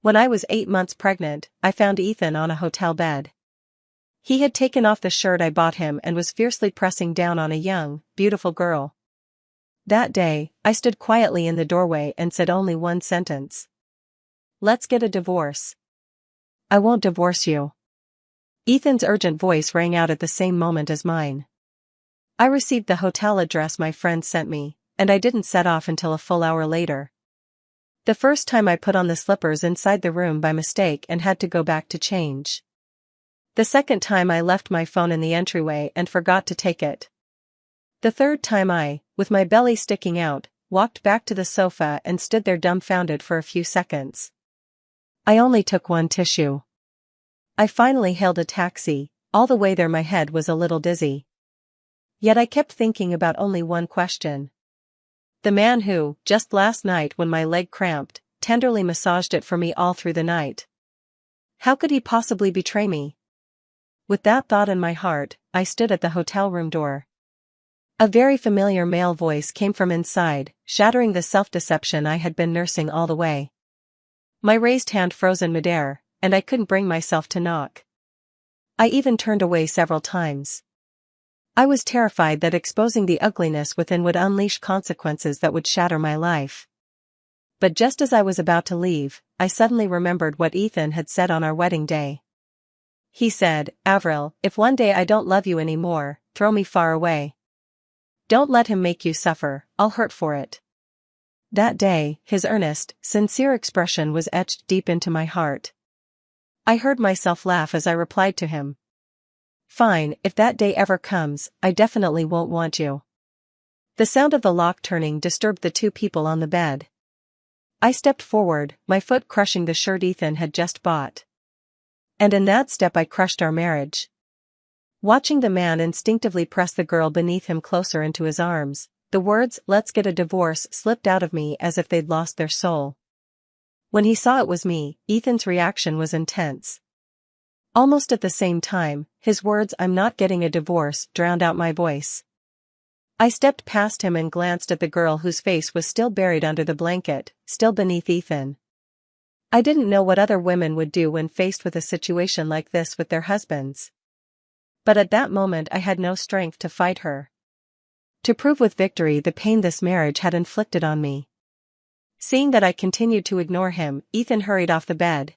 When I was 8 months pregnant, I found Ethan on a hotel bed. He had taken off the shirt I bought him and was fiercely pressing down on a young, beautiful girl. That day, I stood quietly in the doorway and said only one sentence. "Let's get a divorce." "I won't divorce you." Ethan's urgent voice rang out at the same moment as mine. I received the hotel address my friend sent me, and I didn't set off until a full hour later. The first time I put on the slippers inside the room by mistake and had to go back to change. The second time I left my phone in the entryway and forgot to take it. The third time I, with my belly sticking out, walked back to the sofa and stood there dumbfounded for a few seconds. I only took one tissue. I finally hailed a taxi. All the way there my head was a little dizzy. Yet I kept thinking about only one question. The man who, just last night when my leg cramped, tenderly massaged it for me all through the night. How could he possibly betray me? With that thought in my heart, I stood at the hotel room door. A very familiar male voice came from inside, shattering the self-deception I had been nursing all the way. My raised hand froze in midair, and I couldn't bring myself to knock. I even turned away several times. I was terrified that exposing the ugliness within would unleash consequences that would shatter my life. But just as I was about to leave, I suddenly remembered what Ethan had said on our wedding day. He said, "Avril, if one day I don't love you anymore, throw me far away. Don't let him make you suffer, I'll hurt for it." That day, his earnest, sincere expression was etched deep into my heart. I heard myself laugh as I replied to him. "Fine, if that day ever comes, I definitely won't want you." The sound of the lock turning disturbed the two people on the bed. I stepped forward, my foot crushing the shirt Ethan had just bought. And in that step I crushed our marriage. Watching the man instinctively press the girl beneath him closer into his arms, the words, "Let's get a divorce," slipped out of me as if they'd lost their soul. When he saw it was me, Ethan's reaction was intense. Almost at the same time, his words, "I'm not getting a divorce," drowned out my voice. I stepped past him and glanced at the girl whose face was still buried under the blanket, still beneath Ethan. I didn't know what other women would do when faced with a situation like this with their husbands. But at that moment I had no strength to fight her. To prove with victory the pain this marriage had inflicted on me. Seeing that I continued to ignore him, Ethan hurried off the bed.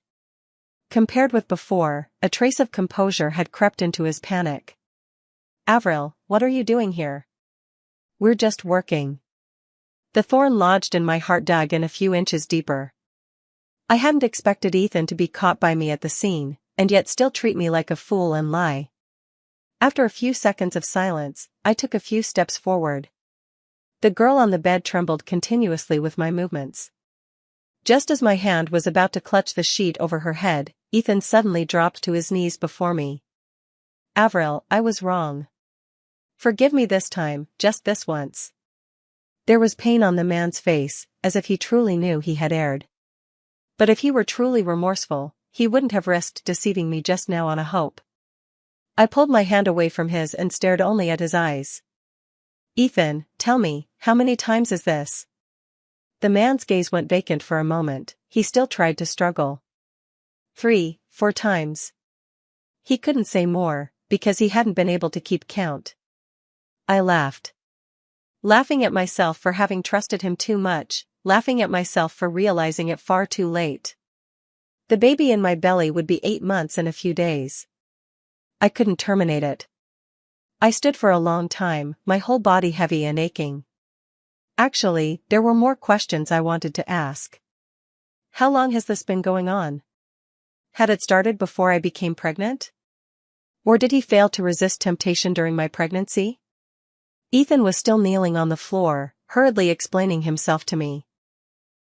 Compared with before, a trace of composure had crept into his panic. "Avril, what are you doing here?" "We're just working." The thorn lodged in my heart dug in a few inches deeper. I hadn't expected Ethan to be caught by me at the scene, and yet still treat me like a fool and lie. After a few seconds of silence, I took a few steps forward. The girl on the bed trembled continuously with my movements. Just as my hand was about to clutch the sheet over her head, Ethan suddenly dropped to his knees before me. "Avril, I was wrong. Forgive me this time, just this once." There was pain on the man's face, as if he truly knew he had erred. But if he were truly remorseful, he wouldn't have risked deceiving me just now on a hope. I pulled my hand away from his and stared only at his eyes. "Ethan, tell me, how many times is this?" The man's gaze went vacant for a moment. He still tried to struggle. 3, 4 times. He couldn't say more, because he hadn't been able to keep count. I laughed. Laughing at myself for having trusted him too much, laughing at myself for realizing it far too late. The baby in my belly would be 8 months in a few days. I couldn't terminate it. I stood for a long time, my whole body heavy and aching. Actually, there were more questions I wanted to ask. How long has this been going on? Had it started before I became pregnant? Or did he fail to resist temptation during my pregnancy? Ethan was still kneeling on the floor, hurriedly explaining himself to me.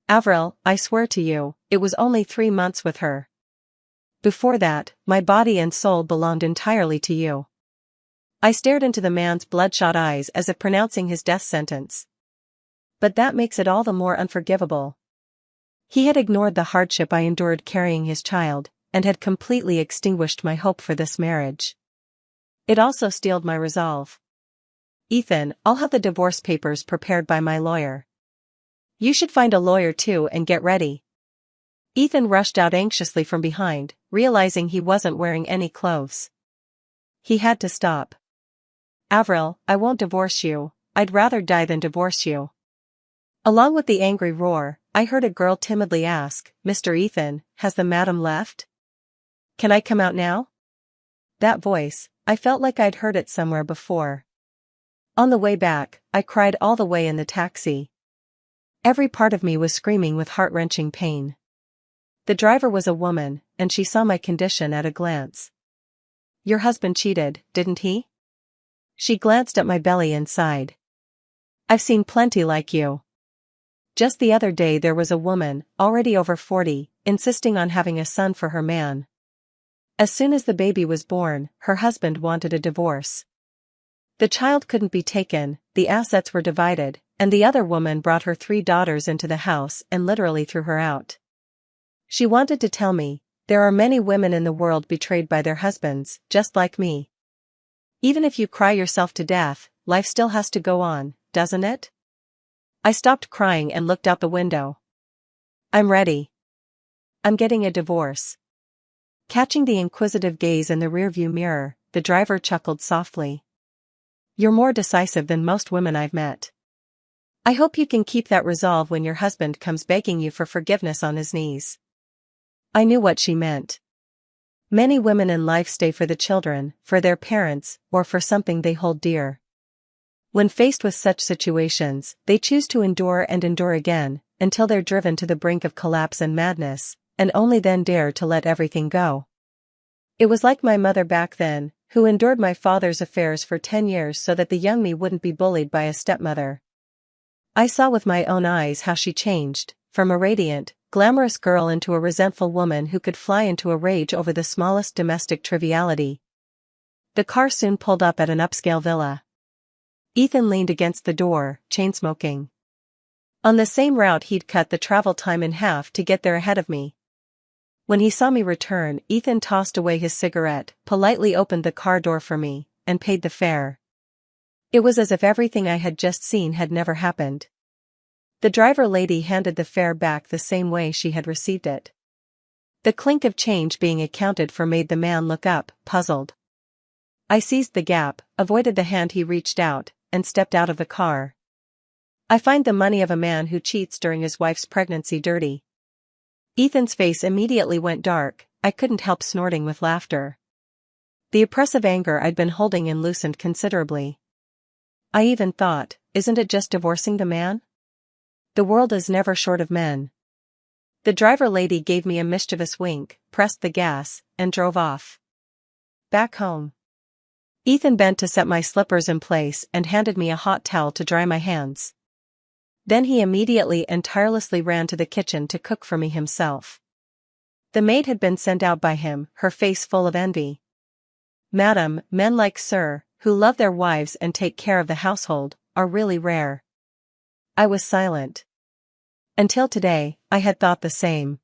"Avril, I swear to you, it was only 3 months with her. Before that, my body and soul belonged entirely to you." I stared into the man's bloodshot eyes as if pronouncing his death sentence. But that makes it all the more unforgivable. He had ignored the hardship I endured carrying his child, and had completely extinguished my hope for this marriage. It also steeled my resolve. "Ethan, I'll have the divorce papers prepared by my lawyer. You should find a lawyer too and get ready." Ethan rushed out anxiously from behind, realizing he wasn't wearing any clothes. He had to stop. "Avril, I won't divorce you. I'd rather die than divorce you." Along with the angry roar, I heard a girl timidly ask, "Mr. Ethan, has the madam left? Can I come out now?" That voice, I felt like I'd heard it somewhere before. On the way back, I cried all the way in the taxi. Every part of me was screaming with heart-wrenching pain. The driver was a woman, and she saw my condition at a glance. "Your husband cheated, didn't he?" She glanced at my belly and sighed. "I've seen plenty like you." Just the other day there was a woman, already over 40, insisting on having a son for her man. As soon as the baby was born, her husband wanted a divorce. The child couldn't be taken, the assets were divided, and the other woman brought her 3 daughters into the house and literally threw her out. She wanted to tell me, "There are many women in the world betrayed by their husbands, just like me. Even if you cry yourself to death, life still has to go on, doesn't it?" I stopped crying and looked out the window. "I'm ready. I'm getting a divorce." Catching the inquisitive gaze in the rearview mirror, the driver chuckled softly. "You're more decisive than most women I've met. I hope you can keep that resolve when your husband comes begging you for forgiveness on his knees." I knew what she meant. Many women in life stay for the children, for their parents, or for something they hold dear. When faced with such situations, they choose to endure and endure again, until they're driven to the brink of collapse and madness, and only then dare to let everything go. It was like my mother back then, who endured my father's affairs for 10 years so that the young me wouldn't be bullied by a stepmother. I saw with my own eyes how she changed, from a radiant, glamorous girl into a resentful woman who could fly into a rage over the smallest domestic triviality. The car soon pulled up at an upscale villa. Ethan leaned against the door, chain-smoking. On the same route he'd cut the travel time in half to get there ahead of me. When he saw me return, Ethan tossed away his cigarette, politely opened the car door for me, and paid the fare. It was as if everything I had just seen had never happened. The driver lady handed the fare back the same way she had received it. The clink of change being accounted for made the man look up, puzzled. I seized the gap, avoided the hand he reached out, and stepped out of the car. I find the money of a man who cheats during his wife's pregnancy dirty. Ethan's face immediately went dark, I couldn't help snorting with laughter. The oppressive anger I'd been holding in loosened considerably. I even thought, isn't it just divorcing the man? The world is never short of men. The driver lady gave me a mischievous wink, pressed the gas, and drove off. Back home. Ethan bent to set my slippers in place and handed me a hot towel to dry my hands. Then he immediately and tirelessly ran to the kitchen to cook for me himself. The maid had been sent out by him, her face full of envy. "Madam, men like Sir, who love their wives and take care of the household, are really rare." I was silent. Until today, I had thought the same.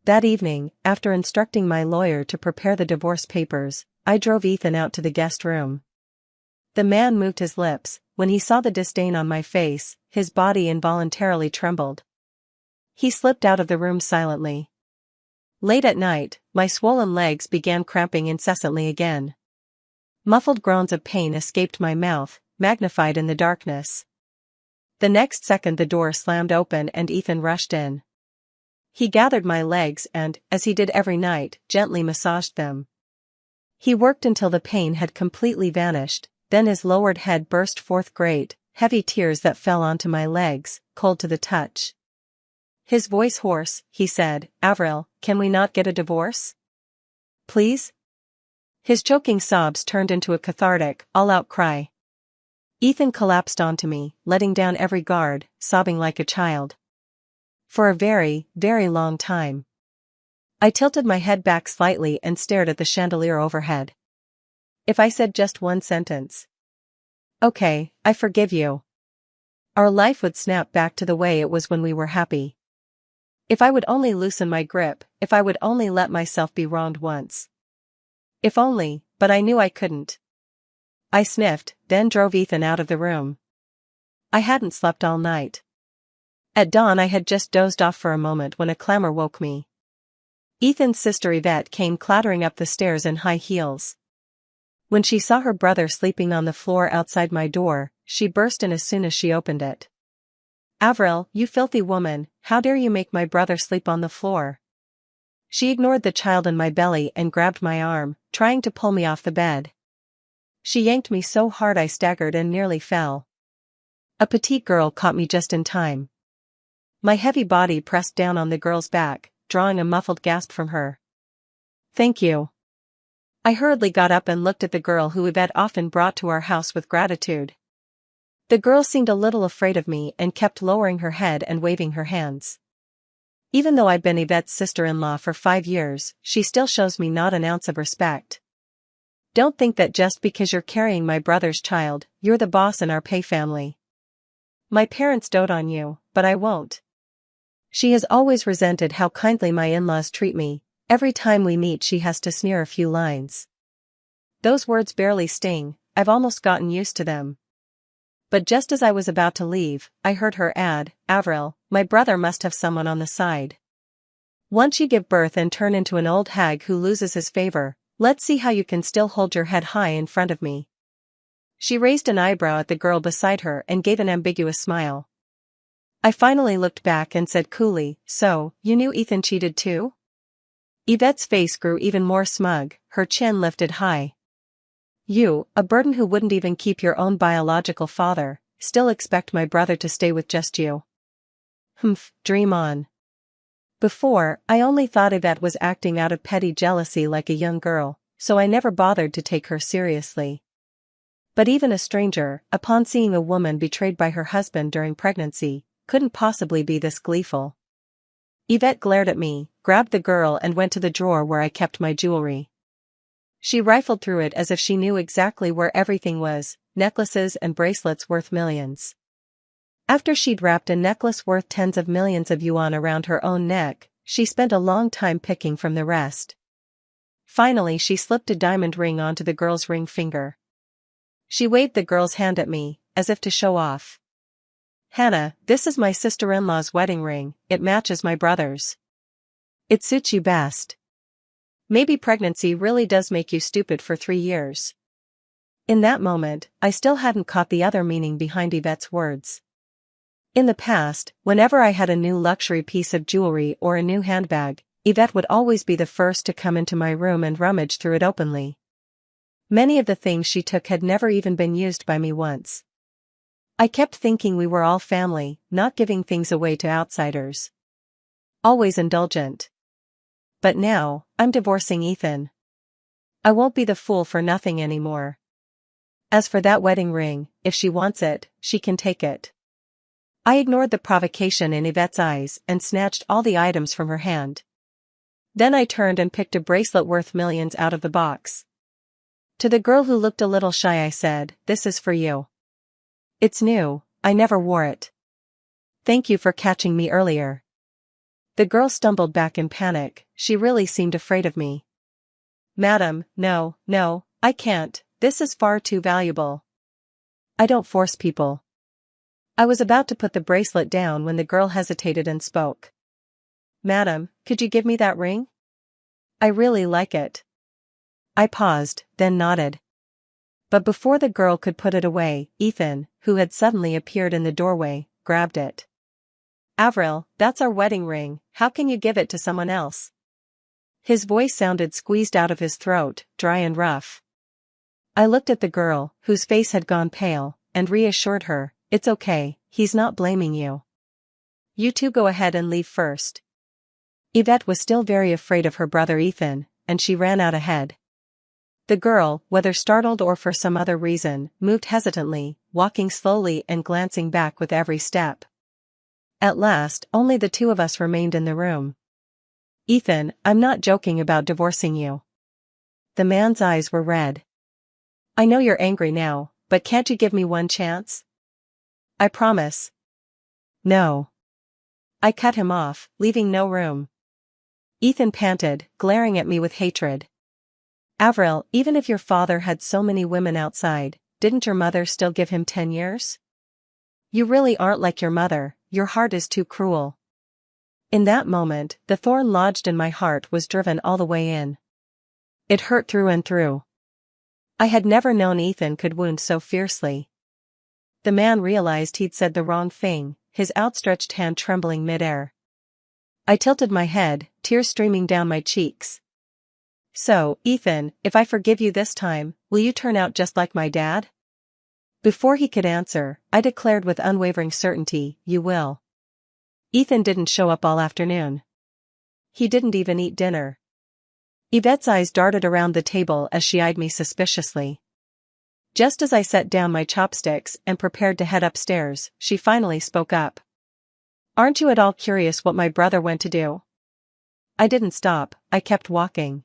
That evening, after instructing my lawyer to prepare the divorce papers, I drove Ethan out to the guest room. The man moved his lips. When he saw the disdain on my face, his body involuntarily trembled. He slipped out of the room silently. Late at night, my swollen legs began cramping incessantly again. Muffled groans of pain escaped my mouth, magnified in the darkness. The next second the door slammed open and Ethan rushed in. He gathered my legs and, as he did every night, gently massaged them. He worked until the pain had completely vanished, then his lowered head burst forth great, heavy tears that fell onto my legs, cold to the touch. His voice hoarse, he said, "Avril, can we not get a divorce? Please?" His choking sobs turned into a cathartic, all-out cry. Ethan collapsed onto me, letting down every guard, sobbing like a child. For a very, very long time. I tilted my head back slightly and stared at the chandelier overhead. If I said just one sentence, "Okay, I forgive you," our life would snap back to the way it was when we were happy. If I would only loosen my grip, if I would only let myself be wronged once. If only, but I knew I couldn't. I sniffed, then drove Ethan out of the room. I hadn't slept all night. At dawn I had just dozed off for a moment when a clamor woke me. Ethan's sister Yvette came clattering up the stairs in high heels. When she saw her brother sleeping on the floor outside my door, she burst in as soon as she opened it. "Avril, you filthy woman, how dare you make my brother sleep on the floor?" She ignored the child in my belly and grabbed my arm, trying to pull me off the bed. She yanked me so hard I staggered and nearly fell. A petite girl caught me just in time. My heavy body pressed down on the girl's back, drawing a muffled gasp from her. "Thank you." I hurriedly got up and looked at the girl who Yvette often brought to our house with gratitude. The girl seemed a little afraid of me and kept lowering her head and waving her hands. Even though I've been Yvette's sister-in-law for 5 years, she still shows me not an ounce of respect. Don't think that just because you're carrying my brother's child, you're the boss in our Pay family. My parents dote on you, but I won't. She has always resented how kindly my in-laws treat me. Every time we meet she has to sneer a few lines. Those words barely sting, I've almost gotten used to them. But just as I was about to leave, I heard her add, "Avril, my brother must have someone on the side. Once you give birth and turn into an old hag who loses his favor, let's see how you can still hold your head high in front of me." She raised an eyebrow at the girl beside her and gave an ambiguous smile. I finally looked back and said coolly, "So, you knew Ethan cheated too?" Yvette's face grew even more smug, her chin lifted high. "You, a burden who wouldn't even keep your own biological father, still expect my brother to stay with just you? Humph, dream on." Before, I only thought Yvette was acting out of petty jealousy like a young girl, so I never bothered to take her seriously. But even a stranger, upon seeing a woman betrayed by her husband during pregnancy, couldn't possibly be this gleeful. Yvette glared at me, grabbed the girl and went to the drawer where I kept my jewelry. She rifled through it as if she knew exactly where everything was, necklaces and bracelets worth millions. After she'd wrapped a necklace worth tens of millions of yuan around her own neck, she spent a long time picking from the rest. Finally she slipped a diamond ring onto the girl's ring finger. She waved the girl's hand at me, as if to show off. "Hannah, this is my sister-in-law's wedding ring, it matches my brother's. It suits you best. Maybe pregnancy really does make you stupid for 3 years." In that moment, I still hadn't caught the other meaning behind Yvette's words. In the past, whenever I had a new luxury piece of jewelry or a new handbag, Yvette would always be the first to come into my room and rummage through it openly. Many of the things she took had never even been used by me once. I kept thinking we were all family, not giving things away to outsiders. Always indulgent. But now, I'm divorcing Ethan. I won't be the fool for nothing anymore. As for that wedding ring, if she wants it, she can take it. I ignored the provocation in Yvette's eyes and snatched all the items from her hand. Then I turned and picked a bracelet worth millions out of the box. To the girl who looked a little shy I said, "This is for you. It's new, I never wore it. Thank you for catching me earlier." The girl stumbled back in panic, she really seemed afraid of me. "Madam, no, I can't, this is far too valuable. I don't force people." I was about to put the bracelet down when the girl hesitated and spoke. "Madam, could you give me that ring? I really like it." I paused, then nodded. But before the girl could put it away, Ethan, who had suddenly appeared in the doorway, grabbed it. "Avril, that's our wedding ring, how can you give it to someone else?" His voice sounded squeezed out of his throat, dry and rough. I looked at the girl, whose face had gone pale, and reassured her, "It's okay, he's not blaming you. You two go ahead and leave first." Yvette was still very afraid of her brother Ethan, and she ran out ahead. The girl, whether startled or for some other reason, moved hesitantly, walking slowly and glancing back with every step. At last, only the two of us remained in the room. "Ethan, I'm not joking about divorcing you." The man's eyes were red. "I know you're angry now, but can't you give me one chance?" "I promise." "No." I cut him off, leaving no room. Ethan panted, glaring at me with hatred. "Avril, even if your father had so many women outside, didn't your mother still give him 10 years? You really aren't like your mother, your heart is too cruel." In that moment, the thorn lodged in my heart was driven all the way in. It hurt through and through. I had never known Ethan could wound so fiercely. The man realized he'd said the wrong thing, his outstretched hand trembling midair. I tilted my head, tears streaming down my cheeks. "So, Ethan, if I forgive you this time, will you turn out just like my dad?" Before he could answer, I declared with unwavering certainty, "You will." Ethan didn't show up all afternoon. He didn't even eat dinner. Yvette's eyes darted around the table as she eyed me suspiciously. Just as I set down my chopsticks and prepared to head upstairs, she finally spoke up. "Aren't you at all curious what my brother went to do?" I didn't stop, I kept walking.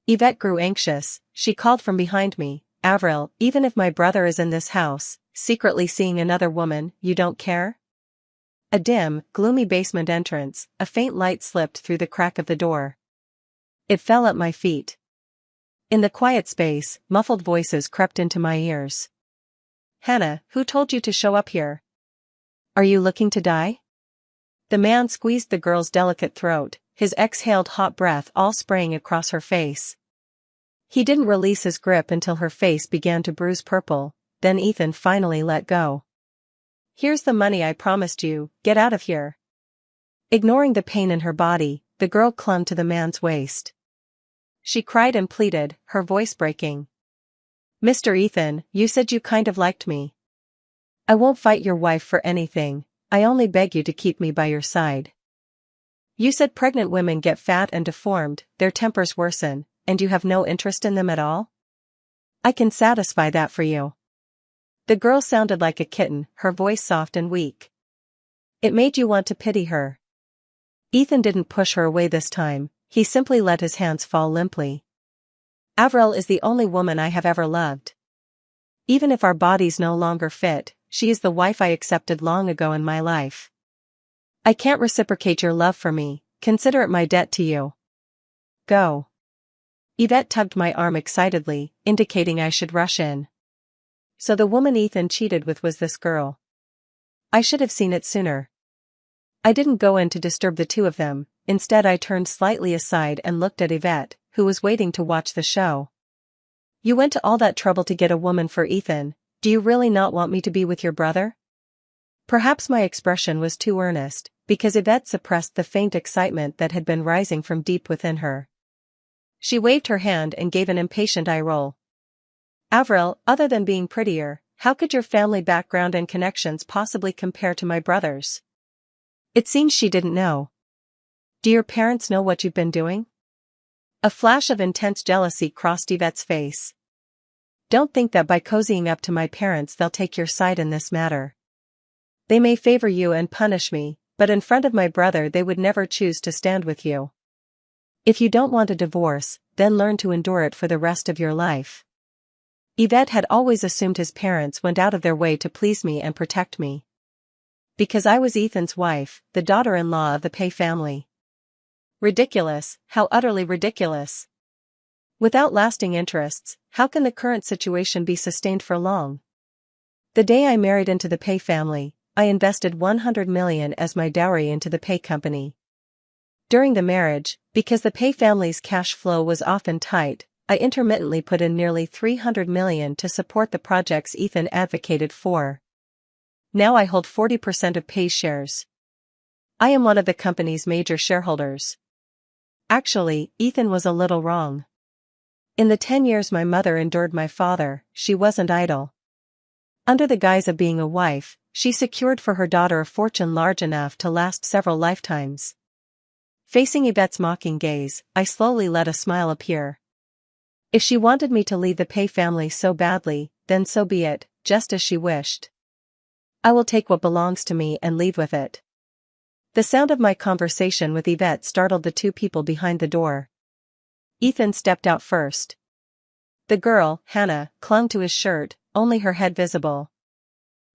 Yvette grew anxious, she called from behind me, "Avril, even if my brother is in this house, secretly seeing another woman, you don't care?" A dim, gloomy basement entrance, a faint light slipped through the crack of the door. It fell at my feet. In the quiet space, muffled voices crept into my ears. "Hannah, who told you to show up here? Are you looking to die?" The man squeezed the girl's delicate throat, his exhaled hot breath all spraying across her face. He didn't release his grip until her face began to bruise purple, then Ethan finally let go. "Here's the money I promised you, get out of here." Ignoring the pain in her body, the girl clung to the man's waist. She cried and pleaded, her voice breaking. "Mr. Ethan, you said you kind of liked me. I won't fight your wife for anything, I only beg you to keep me by your side. You said pregnant women get fat and deformed, their tempers worsen, and you have no interest in them at all? I can satisfy that for you." The girl sounded like a kitten, her voice soft and weak. "It made you want to pity her." Ethan didn't push her away this time, he simply let his hands fall limply. "Avril is the only woman I have ever loved. Even if our bodies no longer fit, she is the wife I accepted long ago in my life. I can't reciprocate your love for me, consider it my debt to you. Go." Yvette tugged my arm excitedly, indicating I should rush in. So the woman Ethan cheated with was this girl. I should have seen it sooner. I didn't go in to disturb the two of them, instead I turned slightly aside and looked at Yvette, who was waiting to watch the show. "You went to all that trouble to get a woman for Ethan, do you really not want me to be with your brother?" Perhaps my expression was too earnest, because Yvette suppressed the faint excitement that had been rising from deep within her. She waved her hand and gave an impatient eye roll. "Avril, other than being prettier, how could your family background and connections possibly compare to my brother's?" It seems she didn't know. "Do your parents know what you've been doing?" A flash of intense jealousy crossed Yvette's face. "Don't think that by cozying up to my parents they'll take your side in this matter. They may favor you and punish me, but in front of my brother they would never choose to stand with you. If you don't want a divorce, then learn to endure it for the rest of your life." Yvette had always assumed his parents went out of their way to please me and protect me. Because I was Ethan's wife, the daughter-in-law of the Pay family. Ridiculous, how utterly ridiculous. Without lasting interests, how can the current situation be sustained for long? The day I married into the Pay family, I invested $100 million as my dowry into the Pay company. During the marriage, because the Pay family's cash flow was often tight, I intermittently put in nearly $300 million to support the projects Ethan advocated for. Now I hold 40% of Pay's shares. I am one of the company's major shareholders. Actually, Ethan was a little wrong. In the 10 years my mother endured my father, she wasn't idle. Under the guise of being a wife, she secured for her daughter a fortune large enough to last several lifetimes. Facing Yvette's mocking gaze, I slowly let a smile appear. If she wanted me to leave the Pay family so badly, then so be it, just as she wished. I will take what belongs to me and leave with it. The sound of my conversation with Yvette startled the two people behind the door. Ethan stepped out first. The girl, Hannah, clung to his shirt, only her head visible.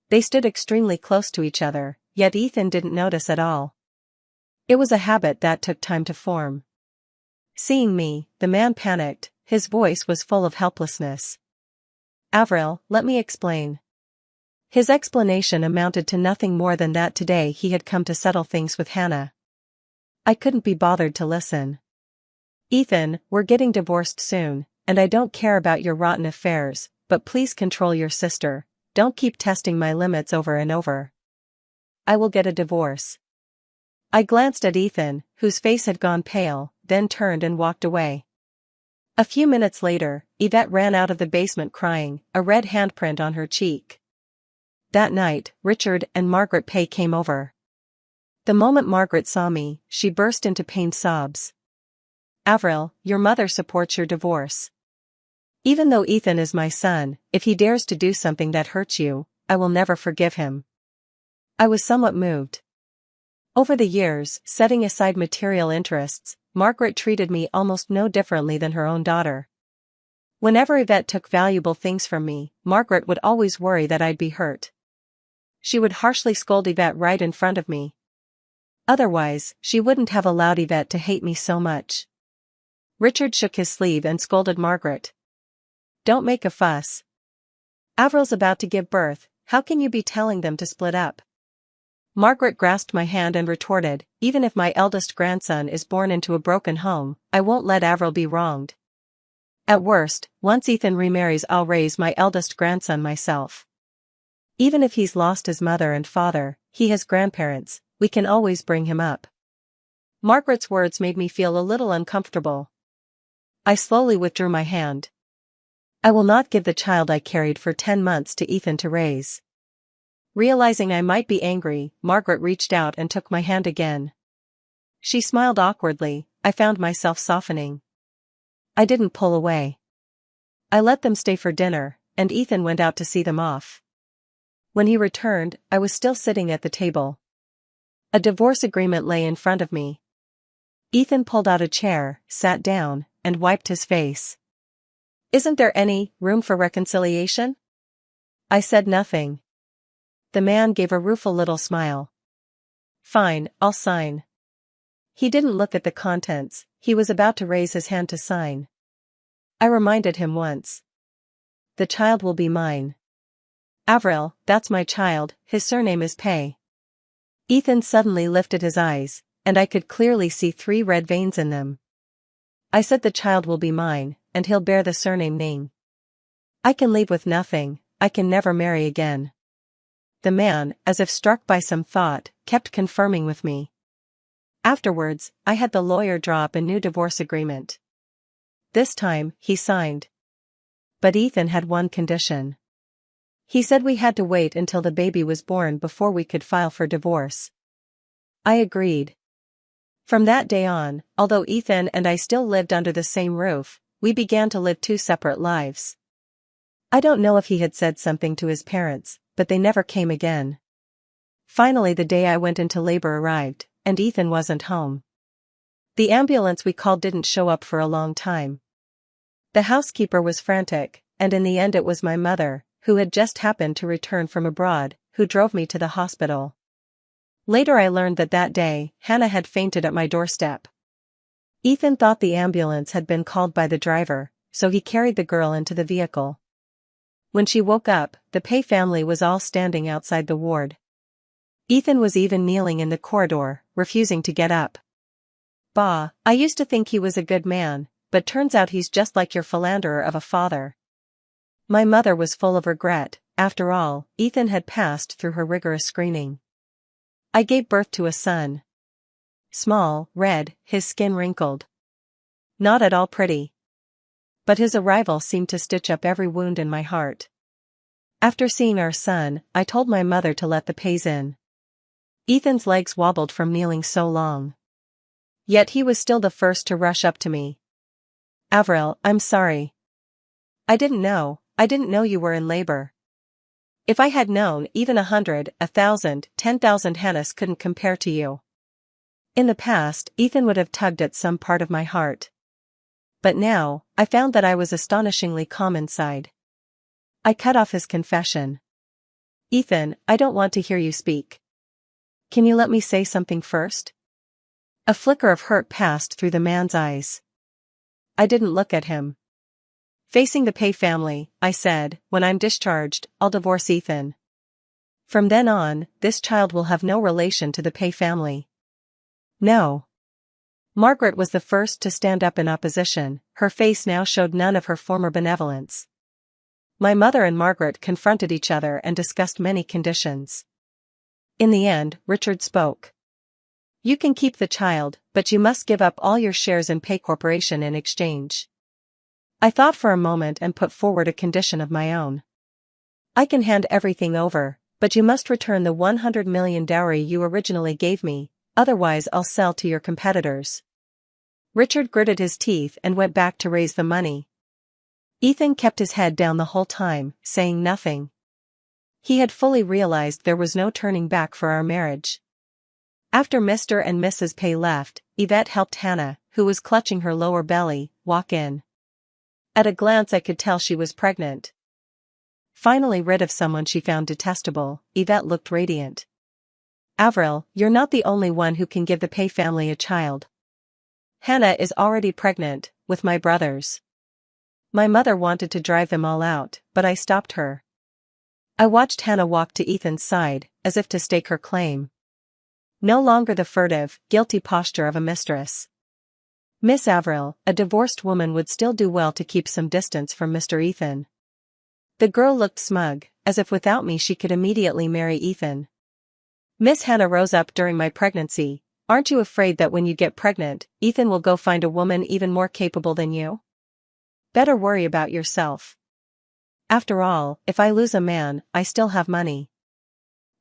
They stood extremely close to each other, yet Ethan didn't notice at all. It was a habit that took time to form. Seeing me, the man panicked, his voice was full of helplessness. "Avril, let me explain. His explanation amounted to nothing more than that today he had come to settle things with Hannah. I couldn't be bothered to listen. Ethan, we're getting divorced soon, and I don't care about your rotten affairs, but please control your sister, don't keep testing my limits over and over. I will get a divorce. I glanced at Ethan, whose face had gone pale, then turned and walked away. A few minutes later, Yvette ran out of the basement crying, a red handprint on her cheek. That night, Richard and Margaret Pay came over. The moment Margaret saw me, she burst into pained sobs. Avril, your mother supports your divorce. Even though Ethan is my son, if he dares to do something that hurts you, I will never forgive him. I was somewhat moved. Over the years, setting aside material interests, Margaret treated me almost no differently than her own daughter. Whenever Yvette took valuable things from me, Margaret would always worry that I'd be hurt. She would harshly scold Yvette right in front of me. Otherwise, she wouldn't have allowed Yvette to hate me so much. Richard shook his sleeve and scolded Margaret. Don't make a fuss. Avril's about to give birth, how can you be telling them to split up? Margaret grasped my hand and retorted, even if my eldest grandson is born into a broken home, I won't let Avril be wronged. At worst, once Ethan remarries, I'll raise my eldest grandson myself. Even if he's lost his mother and father, he has grandparents, we can always bring him up. Margaret's words made me feel a little uncomfortable. I slowly withdrew my hand. I will not give the child I carried for 10 months to Ethan to raise. Realizing I might be angry, Margaret reached out and took my hand again. She smiled awkwardly, I found myself softening. I didn't pull away. I let them stay for dinner, and Ethan went out to see them off. When he returned, I was still sitting at the table. A divorce agreement lay in front of me. Ethan pulled out a chair, sat down, and wiped his face. Isn't there any room for reconciliation? I said nothing. The man gave a rueful little smile. Fine, I'll sign. He didn't look at the contents, he was about to raise his hand to sign. I reminded him once. The child will be mine. Avril, that's my child, his surname is Pay. Ethan suddenly lifted his eyes, and I could clearly see 3 red veins in them. I said the child will be mine, and he'll bear the surname Ning. I can leave with nothing, I can never marry again. The man, as if struck by some thought, kept confirming with me. Afterwards, I had the lawyer draw up a new divorce agreement. This time, he signed. But Ethan had one condition. He said we had to wait until the baby was born before we could file for divorce. I agreed. From that day on, although Ethan and I still lived under the same roof, we began to live 2 separate lives. I don't know if he had said something to his parents, but they never came again. Finally, the day I went into labor arrived, and Ethan wasn't home. The ambulance we called didn't show up for a long time. The housekeeper was frantic, and in the end it was my mother, who had just happened to return from abroad, who drove me to the hospital. Later I learned that day, Hannah had fainted at my doorstep. Ethan thought the ambulance had been called by the driver, so he carried the girl into the vehicle. When she woke up, the Pay family was all standing outside the ward. Ethan was even kneeling in the corridor, refusing to get up. Bah, I used to think he was a good man, but turns out he's just like your philanderer of a father. My mother was full of regret, after all, Ethan had passed through her rigorous screening. I gave birth to a son. Small, red, his skin wrinkled. Not at all pretty. But his arrival seemed to stitch up every wound in my heart. After seeing our son, I told my mother to let the Pays in. Ethan's legs wobbled from kneeling so long. Yet he was still the first to rush up to me. Avril, I'm sorry. I didn't know you were in labor. If I had known, even 100, 1,000, 10,000 Hannahs couldn't compare to you. In the past, Ethan would have tugged at some part of my heart. But now, I found that I was astonishingly calm inside. I cut off his confession. Ethan, I don't want to hear you speak. Can you let me say something first? A flicker of hurt passed through the man's eyes. I didn't look at him. Facing the Pay family, I said, when I'm discharged, I'll divorce Ethan. From then on, this child will have no relation to the Pay family. No. Margaret was the first to stand up in opposition. Her face now showed none of her former benevolence. My mother and Margaret confronted each other and discussed many conditions. In the end, Richard spoke. You can keep the child, but you must give up all your shares in Pay Corporation in exchange. I thought for a moment and put forward a condition of my own. I can hand everything over, but you must return the 100 million dowry you originally gave me, otherwise I'll sell to your competitors. Richard gritted his teeth and went back to raise the money. Ethan kept his head down the whole time, saying nothing. He had fully realized there was no turning back for our marriage. After Mr. and Mrs. Pay left, Yvette helped Hannah, who was clutching her lower belly, walk in. At a glance I could tell she was pregnant. Finally rid of someone she found detestable, Yvette looked radiant. Avril, you're not the only one who can give the Pay family a child. Hannah is already pregnant, with my brothers. My mother wanted to drive them all out, but I stopped her. I watched Hannah walk to Ethan's side, as if to stake her claim. No longer the furtive, guilty posture of a mistress. Miss Avril, a divorced woman, would still do well to keep some distance from Mr. Ethan. The girl looked smug, as if without me she could immediately marry Ethan. Miss Hannah rose up during my pregnancy. Aren't you afraid that when you get pregnant, Ethan will go find a woman even more capable than you? Better worry about yourself. After all, if I lose a man, I still have money.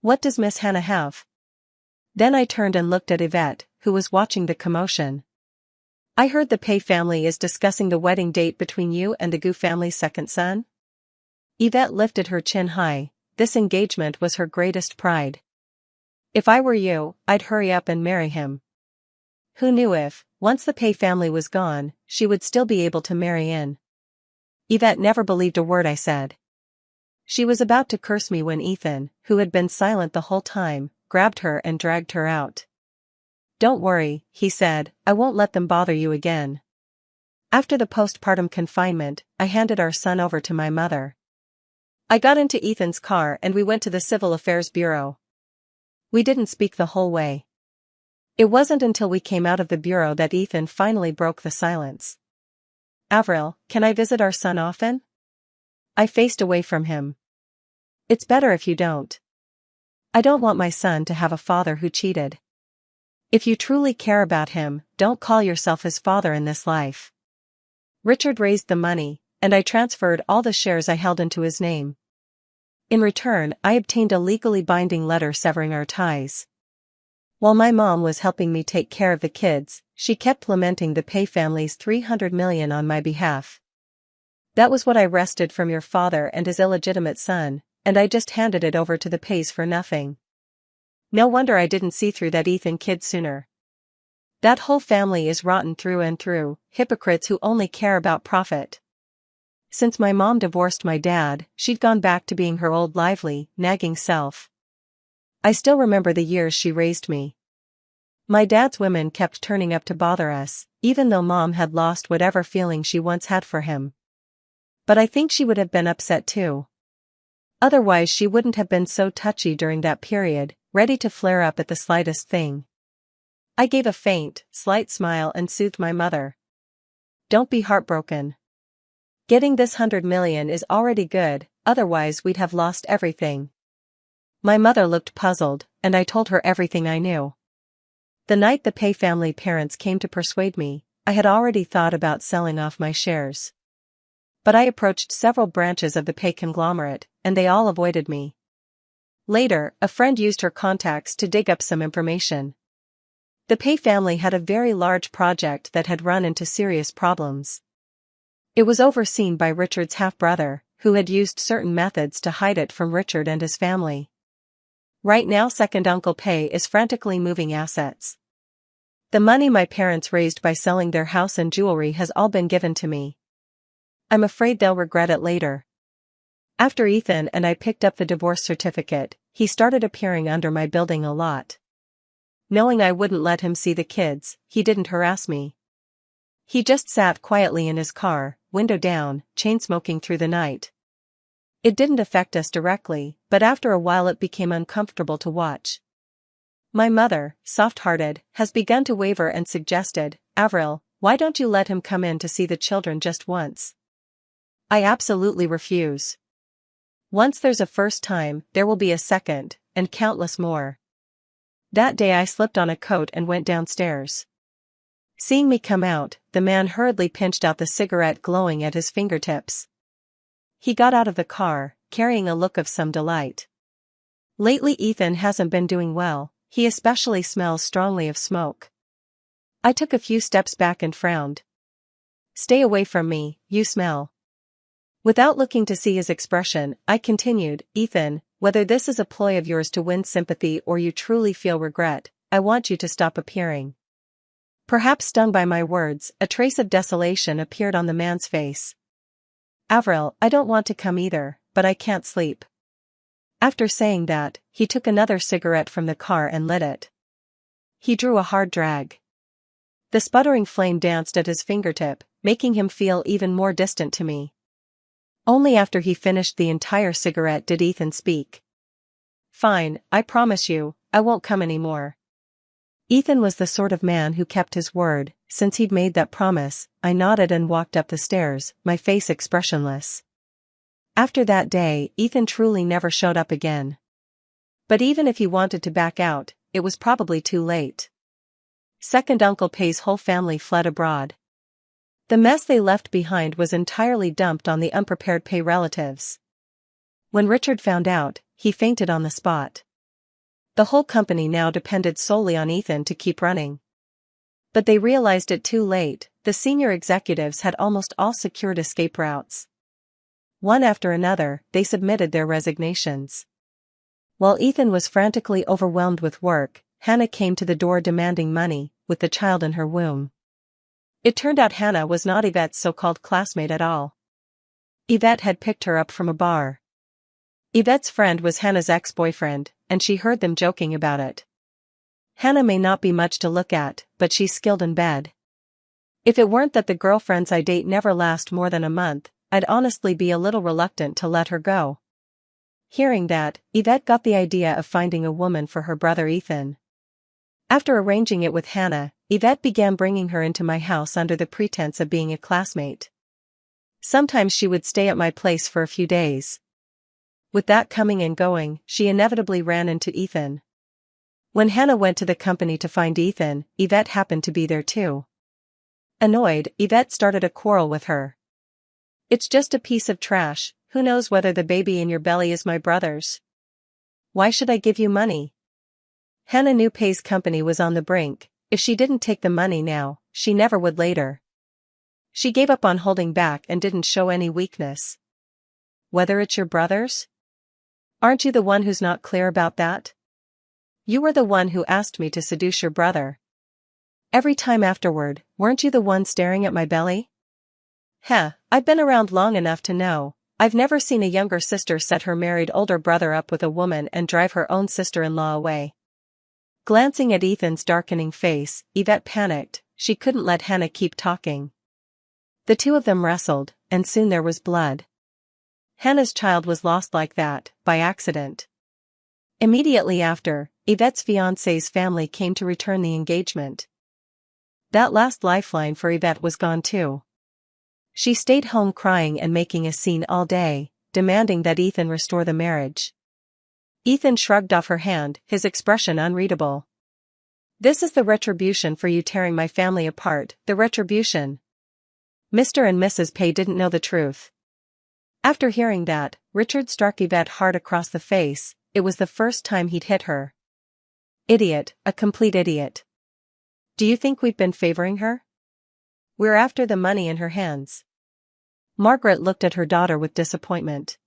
What does Miss Hannah have? Then I turned and looked at Yvette, who was watching the commotion. I heard the Pay family is discussing the wedding date between you and the Gu family's second son? Yvette lifted her chin high. This engagement was her greatest pride. If I were you, I'd hurry up and marry him. Who knew if, once the Pay family was gone, she would still be able to marry in. Yvette never believed a word I said. She was about to curse me when Ethan, who had been silent the whole time, grabbed her and dragged her out. Don't worry, he said, I won't let them bother you again. After the postpartum confinement, I handed our son over to my mother. I got into Ethan's car and we went to the Civil Affairs Bureau. We didn't speak the whole way. It wasn't until we came out of the bureau that Ethan finally broke the silence. Avril, can I visit our son often? I faced away from him. It's better if you don't. I don't want my son to have a father who cheated. If you truly care about him, don't call yourself his father in this life. Richard raised the money, and I transferred all the shares I held into his name. In return, I obtained a legally binding letter severing our ties. While my mom was helping me take care of the kids, she kept lamenting the Pay family's 300 million on my behalf. That was what I wrested from your father and his illegitimate son, and I just handed it over to the Pays for nothing. No wonder I didn't see through that Ethan kid sooner. That whole family is rotten through and through, hypocrites who only care about profit. Since my mom divorced my dad, she'd gone back to being her old lively, nagging self. I still remember the years she raised me. My dad's women kept turning up to bother us, even though Mom had lost whatever feeling she once had for him. But I think she would have been upset too. Otherwise she wouldn't have been so touchy during that period, ready to flare up at the slightest thing. I gave a faint, slight smile and soothed my mother. Don't be heartbroken. Getting this 100 million is already good, otherwise we'd have lost everything. My mother looked puzzled, and I told her everything I knew. The night the Pay family parents came to persuade me, I had already thought about selling off my shares. But I approached several branches of the Pay conglomerate, and they all avoided me. Later, a friend used her contacts to dig up some information. The Pay family had a very large project that had run into serious problems. It was overseen by Richard's half-brother, who had used certain methods to hide it from Richard and his family. Right now second Uncle Pay is frantically moving assets. The money my parents raised by selling their house and jewelry has all been given to me. I'm afraid they'll regret it later. After Ethan and I picked up the divorce certificate, he started appearing under my building a lot. Knowing I wouldn't let him see the kids, he didn't harass me. He just sat quietly in his car, window down, chain-smoking through the night. It didn't affect us directly, but after a while it became uncomfortable to watch. My mother, soft-hearted, has begun to waver and suggested, "Avril, why don't you let him come in to see the children just once?" I absolutely refuse. Once there's a first time, there will be a second, and countless more. That day I slipped on a coat and went downstairs. Seeing me come out, the man hurriedly pinched out the cigarette glowing at his fingertips. He got out of the car, carrying a look of some delight. Lately Ethan hasn't been doing well, he especially smells strongly of smoke. I took a few steps back and frowned. "Stay away from me, you smell." Without looking to see his expression, I continued, "Ethan, whether this is a ploy of yours to win sympathy or you truly feel regret, I want you to stop appearing." Perhaps stung by my words, a trace of desolation appeared on the man's face. "Avril, I don't want to come either, but I can't sleep." After saying that, he took another cigarette from the car and lit it. He drew a hard drag. The sputtering flame danced at his fingertip, making him feel even more distant to me. Only after he finished the entire cigarette did Ethan speak. "Fine, I promise you, I won't come anymore." Ethan was the sort of man who kept his word. Since he'd made that promise, I nodded and walked up the stairs, my face expressionless. After that day, Ethan truly never showed up again. But even if he wanted to back out, it was probably too late. Second Uncle Pay's whole family fled abroad. The mess they left behind was entirely dumped on the unprepared Pay relatives. When Richard found out, he fainted on the spot. The whole company now depended solely on Ethan to keep running. But they realized it too late, the senior executives had almost all secured escape routes. One after another, they submitted their resignations. While Ethan was frantically overwhelmed with work, Hannah came to the door demanding money, with the child in her womb. It turned out Hannah was not Yvette's so-called classmate at all. Yvette had picked her up from a bar. Yvette's friend was Hannah's ex-boyfriend, and she heard them joking about it. Hannah may not be much to look at, but she's skilled in bed. If it weren't that the girlfriends I date never last more than a month, I'd honestly be a little reluctant to let her go. Hearing that, Yvette got the idea of finding a woman for her brother Ethan. After arranging it with Hannah, Yvette began bringing her into my house under the pretense of being a classmate. Sometimes she would stay at my place for a few days. With that coming and going, she inevitably ran into Ethan. When Hannah went to the company to find Ethan, Yvette happened to be there too. Annoyed, Yvette started a quarrel with her. "It's just a piece of trash, who knows whether the baby in your belly is my brother's? Why should I give you money?" Hannah knew Pay's company was on the brink. If she didn't take the money now, she never would later. She gave up on holding back and didn't show any weakness. "Whether it's your brother's? Aren't you the one who's not clear about that? You were the one who asked me to seduce your brother. Every time afterward, weren't you the one staring at my belly?" I've been around long enough to know, I've never seen a younger sister set her married older brother up with a woman and drive her own sister-in-law away. Glancing at Ethan's darkening face, Yvette panicked. She couldn't let Hannah keep talking. The two of them wrestled, and soon there was blood. Hannah's child was lost like that, by accident. Immediately after, Yvette's fiancé's family came to return the engagement. That last lifeline for Yvette was gone too. She stayed home crying and making a scene all day, demanding that Ethan restore the marriage. Ethan shrugged off her hand, his expression unreadable. "This is the retribution for you tearing my family apart, the retribution." Mr. and Mrs. Pay didn't know the truth. After hearing that, Richard struck Yvette hard across the face. It was the first time he'd hit her. "Idiot, a complete idiot. Do you think we've been favoring her? We're after the money in her hands." Margaret looked at her daughter with disappointment.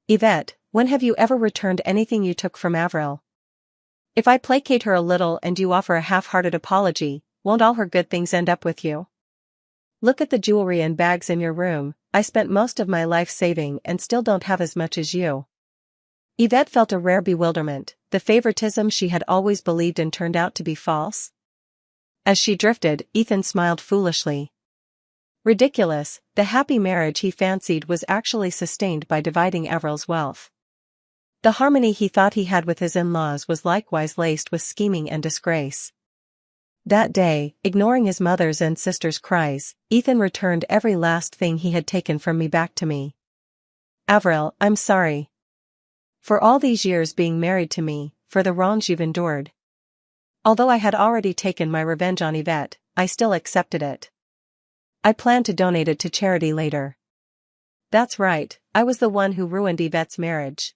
"Yvette, when have you ever returned anything you took from Avril? If I placate her a little and you offer a half-hearted apology, won't all her good things end up with you? Look at the jewelry and bags in your room. I spent most of my life saving and still don't have as much as you." Yvette felt a rare bewilderment. The favoritism she had always believed in turned out to be false. As she drifted, Ethan smiled foolishly. Ridiculous, the happy marriage he fancied was actually sustained by dividing Avril's wealth. The harmony he thought he had with his in-laws was likewise laced with scheming and disgrace. That day, ignoring his mother's and sister's cries, Ethan returned every last thing he had taken from me back to me. Avril, I'm sorry. For all these years being married to me, for the wrongs you've endured. Although I had already taken my revenge on Yvette, I still accepted it. I plan to donate it to charity later. That's right, I was the one who ruined Yvette's marriage.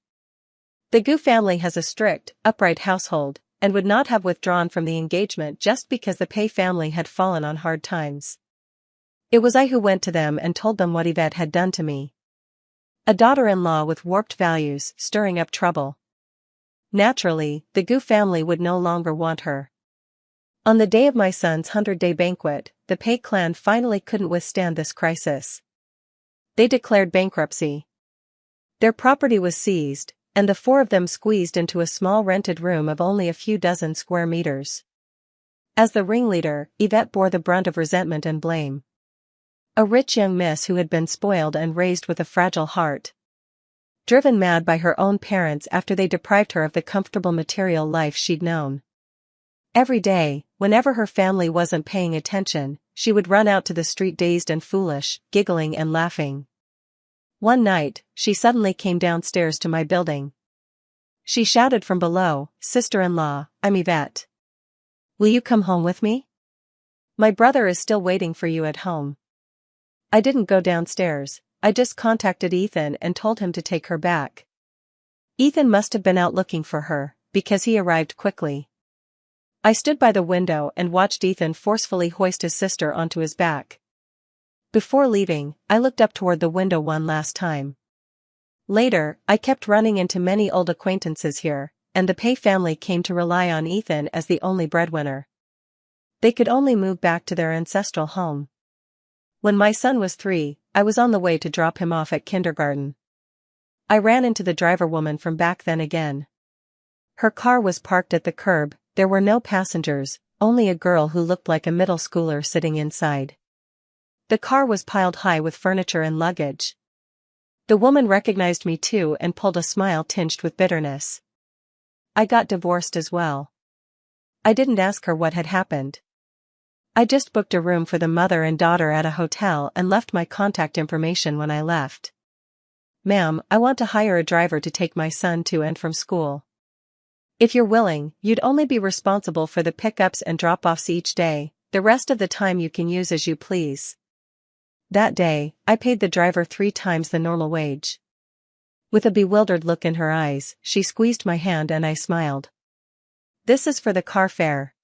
The Gu family has a strict, upright household, and would not have withdrawn from the engagement just because the Pei family had fallen on hard times. It was I who went to them and told them what Yvette had done to me. A daughter-in-law with warped values, stirring up trouble. Naturally, the Gu family would no longer want her. On the day of my son's 100-day banquet, the Pei clan finally couldn't withstand this crisis. They declared bankruptcy. Their property was seized, and the four of them squeezed into a small rented room of only a few dozen square meters. As the ringleader, Yvette bore the brunt of resentment and blame. A rich young miss who had been spoiled and raised with a fragile heart. Driven mad by her own parents after they deprived her of the comfortable material life she'd known. Every day, whenever her family wasn't paying attention, she would run out to the street dazed and foolish, giggling and laughing. One night, she suddenly came downstairs to my building. She shouted from below, "Sister-in-law, I'm Yvette. Will you come home with me? My brother is still waiting for you at home." I didn't go downstairs, I just contacted Ethan and told him to take her back. Ethan must have been out looking for her, because he arrived quickly. I stood by the window and watched Ethan forcefully hoist his sister onto his back. Before leaving, I looked up toward the window one last time. Later, I kept running into many old acquaintances here, and the Pei family came to rely on Ethan as the only breadwinner. They could only move back to their ancestral home. When my son was 3, I was on the way to drop him off at kindergarten. I ran into the driver woman from back then again. Her car was parked at the curb, there were no passengers, only a girl who looked like a middle schooler sitting inside. The car was piled high with furniture and luggage. The woman recognized me too and pulled a smile tinged with bitterness. I got divorced as well. I didn't ask her what had happened. I just booked a room for the mother and daughter at a hotel and left my contact information when I left. "Ma'am, I want to hire a driver to take my son to and from school. If you're willing, you'd only be responsible for the pickups and drop-offs each day, the rest of the time you can use as you please." That day, I paid the driver 3 times the normal wage. With a bewildered look in her eyes, she squeezed my hand and I smiled. "This is for the car fare."